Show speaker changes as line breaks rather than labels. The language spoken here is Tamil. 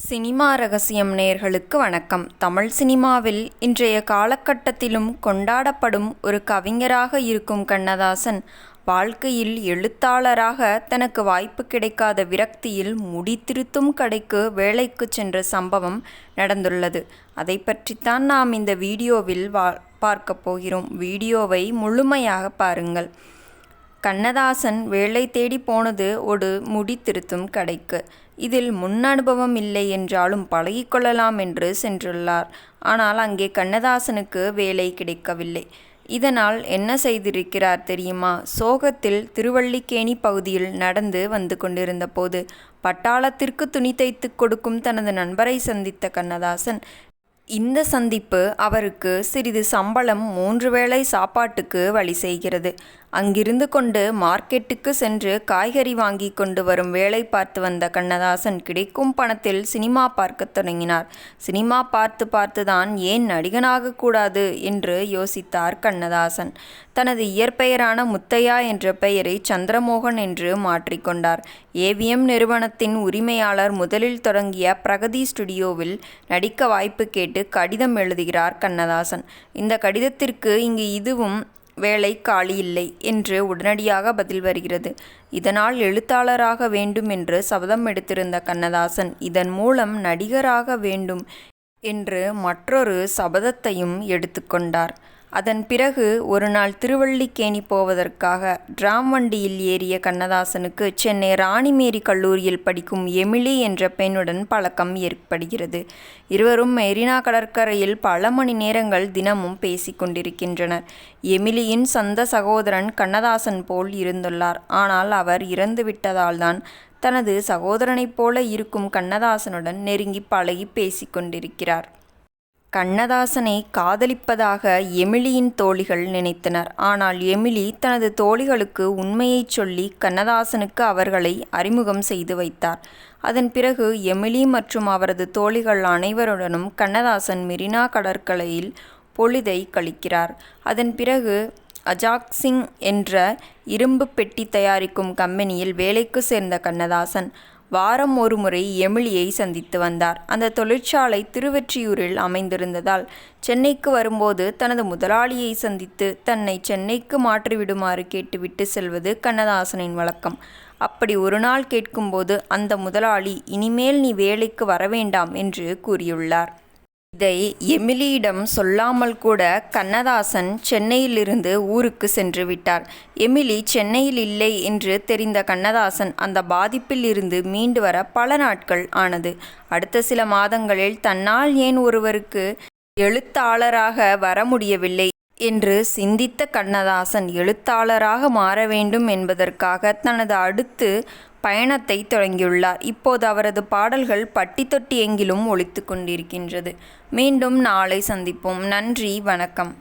சினிமா ரகசியம் நேயர்களுக்கு வணக்கம். தமிழ் சினிமாவில் இன்றைய காலகட்டத்திலும் கொண்டாடப்படும் ஒரு கவிஞராக இருக்கும் கண்ணதாசன் வாழ்க்கையில் எழுத்தாளராக தனக்கு வாய்ப்பு கிடைக்காத விரக்தியில் முடித்திருத்தும் கடைக்கு வேலைக்கு சென்ற சம்பவம் நடந்துள்ளது. அதை பற்றித்தான் நாம் இந்த வீடியோவில் பார்க்க போகிறோம். வீடியோவை முழுமையாக பாருங்கள். கண்ணதாசன் வேலை தேடி போனது ஒரு முடி திருத்தும் கடைக்கு. இதில் முன் அனுபவம் இல்லை என்றாலும் பழகிக்கொள்ளலாம் என்று சென்றுள்ளார். ஆனால் அங்கே கண்ணதாசனுக்கு வேலை கிடைக்கவில்லை. இதனால் என்ன செய்திருக்கிறார் தெரியுமா? சோகத்தில் திருவல்லிக்கேணி பகுதியில் நடந்து வந்து கொண்டிருந்த போது பட்டாளத்திற்கு துணி தைத்து கொடுக்கும் தனது நண்பரை சந்தித்த கண்ணதாசன், இந்த சந்திப்பு அவருக்கு சிறிது சம்பளம் 3 வேளை சாப்பாட்டுக்கு வழி செய்கிறது. அங்கிருந்து கொண்டு மார்க்கெட்டுக்கு சென்று காய்கறி வாங்கி கொண்டு வரும் வேலை பார்த்து வந்த கண்ணதாசன் கிடைக்கும் பணத்தில் சினிமா பார்க்க தொடங்கினார். சினிமா பார்த்து பார்த்துதான் ஏன் நடிகனாகக்கூடாது என்று யோசித்தார் கண்ணதாசன். தனது இயற்பெயரான முத்தையா என்ற பெயரை சந்திரமோகன் என்று மாற்றிக்கொண்டார். ஏவிஎம் நிறுவனத்தின் உரிமையாளர் முதலில் தொடங்கிய பிரகதி ஸ்டுடியோவில் நடிக்க வாய்ப்பு கேட்டு கடிதம் எழுதுகிறார் கண்ணதாசன். இந்த கடிதத்திற்கு இங்கு இதுவும் வேலை காலி இல்லை என்று உடனடியாக பதில் வருகிறது. இதனால் எழுத்தாளராக வேண்டும் என்று சபதம் எடுத்திருந்த கண்ணதாசன் இதன் மூலம் நடிகராக வேண்டும் என்று மற்றொரு சபதத்தையும் எடுத்துக்கொண்டார். அதன் பிறகு ஒரு நாள் திருவல்லிக்கேணி போவதற்காக டிராம் வண்டியில் ஏறிய கண்ணதாசனுக்கு சென்னை ராணிமேரி கல்லூரியில் படிக்கும் எமிலி என்ற பெண்ணுடன் பழக்கம் ஏற்படுகிறது. இருவரும் மெரினா கடற்கரையில் பல மணி நேரங்கள் தினமும் பேசிக்கொண்டிருக்கின்றனர். எமிலியின் சொந்த சகோதரன் கண்ணதாசன் போல் இருந்துள்ளார். ஆனால் அவர் இறந்துவிட்டதால் தான் தனது சகோதரனைப் போல இருக்கும் கண்ணதாசனுடன் நெருங்கி பழகி பேசிக்கொண்டிருக்கிறார். கண்ணதாசனை காதலிப்பதாக எமிலியின் தோழிகள் நினைத்தனர். ஆனால் எமிலி தனது தோழிகளுக்கு உண்மையை சொல்லி கண்ணதாசனுக்கு அவர்களை அறிமுகம் செய்து வைத்தார். அதன் பிறகு எமிலி மற்றும் அவரது தோழிகள் அனைவருடனும் கண்ணதாசன் மெரினா கடற்கரையில் பொழுதை கழிக்கிறார். அதன் பிறகு அஜாக் சிங் என்ற இரும்பு பெட்டி தயாரிக்கும் கம்பெனியில் வேலைக்கு சேர்ந்த கண்ணதாசன் வாரம் ஒரு முறை எமிலியை சந்தித்து வந்தார். அந்த தொழிற்சாலை திருவொற்றியூரில் அமைந்திருந்ததால் சென்னைக்கு வரும்போது தனது முதலாளியை சந்தித்து தன்னை சென்னைக்கு மாற்றிவிடுமாறு கேட்டுவிட்டு செல்வது கண்ணதாசனின் வழக்கம். அப்படி ஒரு நாள் கேட்கும்போது அந்த முதலாளி, இனிமேல் நீ வேலைக்கு வரவேண்டாம் என்று கூறியுள்ளார். இதை எமிலியிடம் சொல்லாமல் கூட கண்ணதாசன் சென்னையிலிருந்து ஊருக்கு சென்று விட்டார். எமிலி சென்னையில் இல்லை என்று தெரிந்த கண்ணதாசன் அந்த பாதிப்பில் இருந்து மீண்டு வர பல நாட்கள் ஆனது. அடுத்த சில மாதங்களில் தன்னால் ஏன் ஒருவருக்கு எழுத்தாளராக வர முடியவில்லை என்று சிந்தித்த கண்ணதாசன் எழுத்தாளராக மாற வேண்டும் என்பதற்காக தனது அடுத்து பயணத்தை தொடங்கியுள்ளார். இப்போது அவரது பாடல்கள் பட்டி தொட்டி எங்கிலும் ஒலித்து கொண்டிருக்கின்றது. மீண்டும் நாளை சந்திப்போம். நன்றி, வணக்கம்.